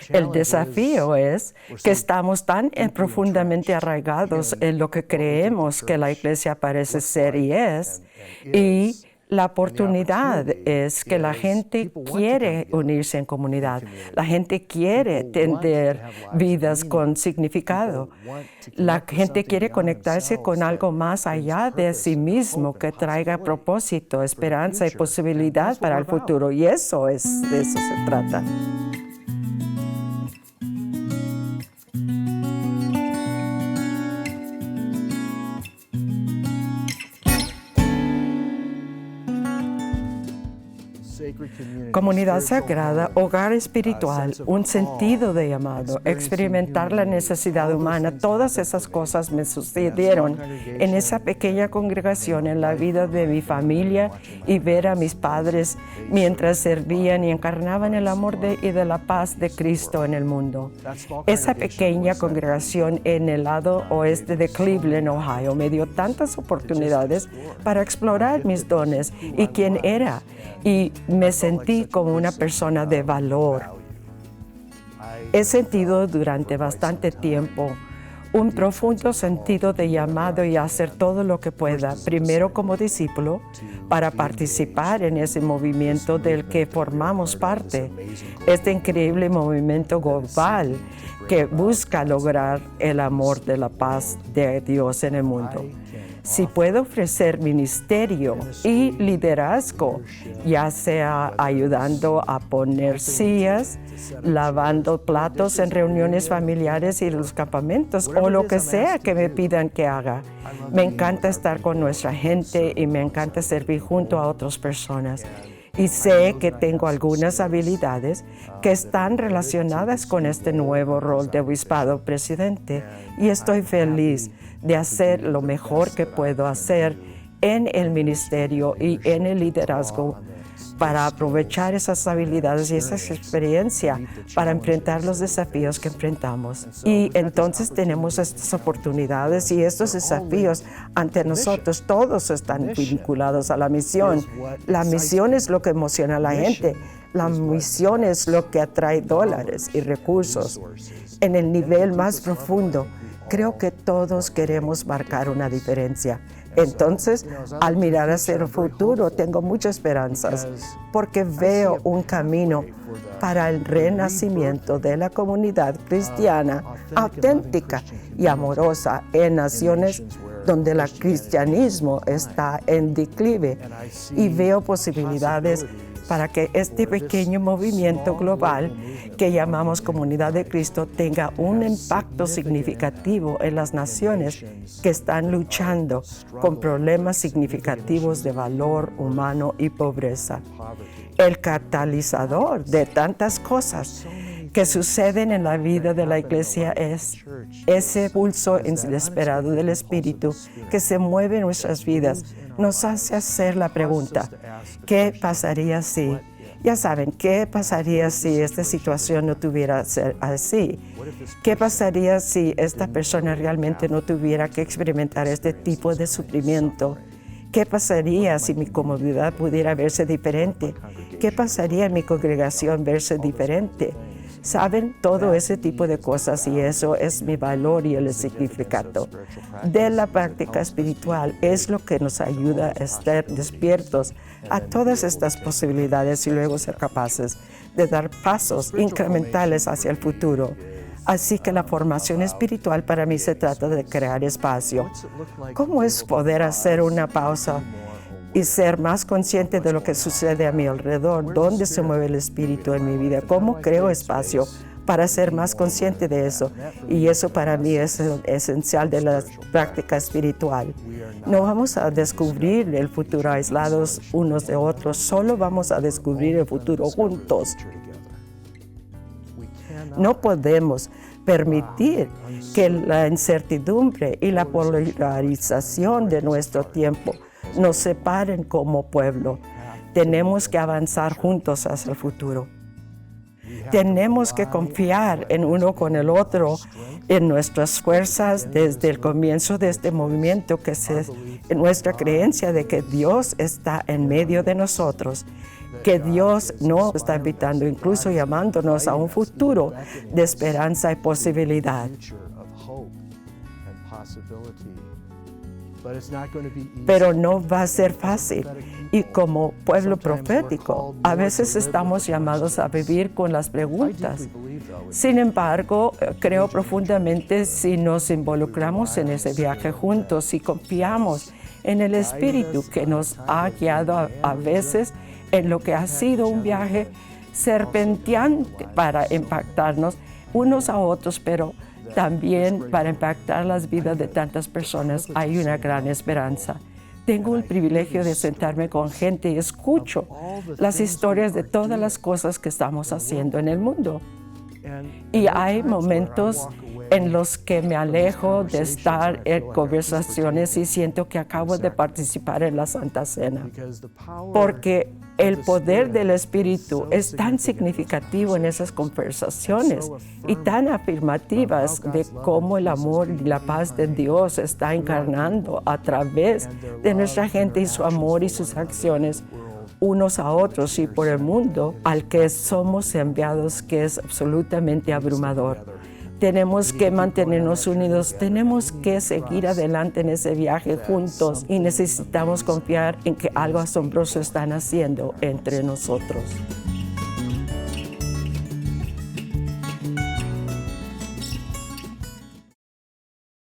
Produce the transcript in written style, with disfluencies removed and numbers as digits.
El desafío es que estamos tan profundamente arraigados en lo que creemos que la iglesia parece ser y es, y la oportunidad es que la gente quiere unirse en comunidad, la gente quiere tener vidas con significado, la gente quiere conectarse con algo más allá de sí mismo que traiga propósito, esperanza y posibilidad para el futuro, y de eso se trata. Comunidad sagrada, hogar espiritual, un sentido de llamado, experimentar la necesidad humana, todas esas cosas me sucedieron en esa pequeña congregación, en la vida de mi familia, y ver a mis padres mientras servían y encarnaban el amor y de la paz de Cristo en el mundo. Esa pequeña congregación en el lado oeste de Cleveland, Ohio, me dio tantas oportunidades para explorar mis dones y quién era, y me sentí como una persona de valor. He sentido durante bastante tiempo un profundo sentido de llamado y hacer todo lo que pueda, primero como discípulo, para participar en ese movimiento del que formamos parte, este increíble movimiento global que busca lograr el amor de la paz de Dios en el mundo. Si puedo ofrecer ministerio y liderazgo, ya sea ayudando a poner sillas, lavando platos en reuniones familiares y los campamentos, o lo que sea que me pidan que haga. Me encanta estar con nuestra gente y me encanta servir junto a otras personas. Y sé que tengo algunas habilidades que están relacionadas con este nuevo rol de obispado presidente, y estoy feliz de hacer lo mejor que puedo hacer en el ministerio y en el liderazgo para aprovechar esas habilidades y esa experiencia para enfrentar los desafíos que enfrentamos. Y entonces tenemos estas oportunidades y estos desafíos ante nosotros. Todos están vinculados a la misión. La misión es lo que emociona a la gente. La misión es lo que atrae dólares y recursos. En el nivel más profundo, creo que todos queremos marcar una diferencia. Entonces, al mirar hacia el futuro, tengo muchas esperanzas porque veo un camino para el renacimiento de la comunidad cristiana auténtica y amorosa en naciones donde el cristianismo está en declive, y veo posibilidades para que este pequeño movimiento global que llamamos Comunidad de Cristo tenga un impacto significativo en las naciones que están luchando con problemas significativos de valor humano y pobreza. El catalizador de tantas cosas que suceden en la vida de la iglesia es ese pulso inesperado del Espíritu que se mueve en nuestras vidas. Nos hace hacer la pregunta, ¿qué pasaría si? Ya saben, ¿qué pasaría si esta situación no tuviera ser así? ¿Qué pasaría si esta persona realmente no tuviera que experimentar este tipo de sufrimiento? ¿Qué pasaría si mi comunidad pudiera verse diferente? ¿Qué pasaría en mi congregación verse diferente? Saben, todo ese tipo de cosas, y eso es mi valor y el significado de la práctica espiritual. Es lo que nos ayuda a estar despiertos a todas estas posibilidades y luego ser capaces de dar pasos incrementales hacia el futuro. Así que la formación espiritual para mí se trata de crear espacio. ¿Cómo es poder hacer una pausa y ser más consciente de lo que sucede a mi alrededor? ¿Dónde se mueve el Espíritu en mi vida? ¿Cómo creo espacio para ser más consciente de eso? Y eso para mí es esencial de la práctica espiritual. No vamos a descubrir el futuro aislados unos de otros, solo vamos a descubrir el futuro juntos. No podemos permitir que la incertidumbre y la polarización de nuestro tiempo nos separen como pueblo. Tenemos que avanzar juntos hacia el futuro. Tenemos que confiar en uno con el otro, en nuestras fuerzas desde el comienzo de este movimiento, en nuestra creencia de que Dios está en medio de nosotros que Dios nos está invitando, incluso llamándonos a un futuro de esperanza y posibilidad. Pero no va a ser fácil. Y como pueblo profético, a veces estamos llamados a vivir con las preguntas. Sin embargo, creo profundamente si nos involucramos en ese viaje juntos, si confiamos en el Espíritu que nos ha guiado a veces en lo que ha sido un viaje serpenteante para impactarnos unos a otros, pero también para impactar las vidas de tantas personas. Hay una gran esperanza. Tengo el privilegio de sentarme con gente y escucho las historias de todas las cosas que estamos haciendo en el mundo. Y hay momentos en los que me alejo de estar en conversaciones y siento que acabo de participar en la Santa Cena, porque el poder del Espíritu es tan significativo en esas conversaciones y tan afirmativas de cómo el amor y la paz de Dios está encarnando a través de nuestra gente y su amor y sus acciones unos a otros y por el mundo al que somos enviados, que es absolutamente abrumador. Tenemos que mantenernos unidos, tenemos que seguir adelante en ese viaje juntos y necesitamos confiar en que algo asombroso están haciendo entre nosotros.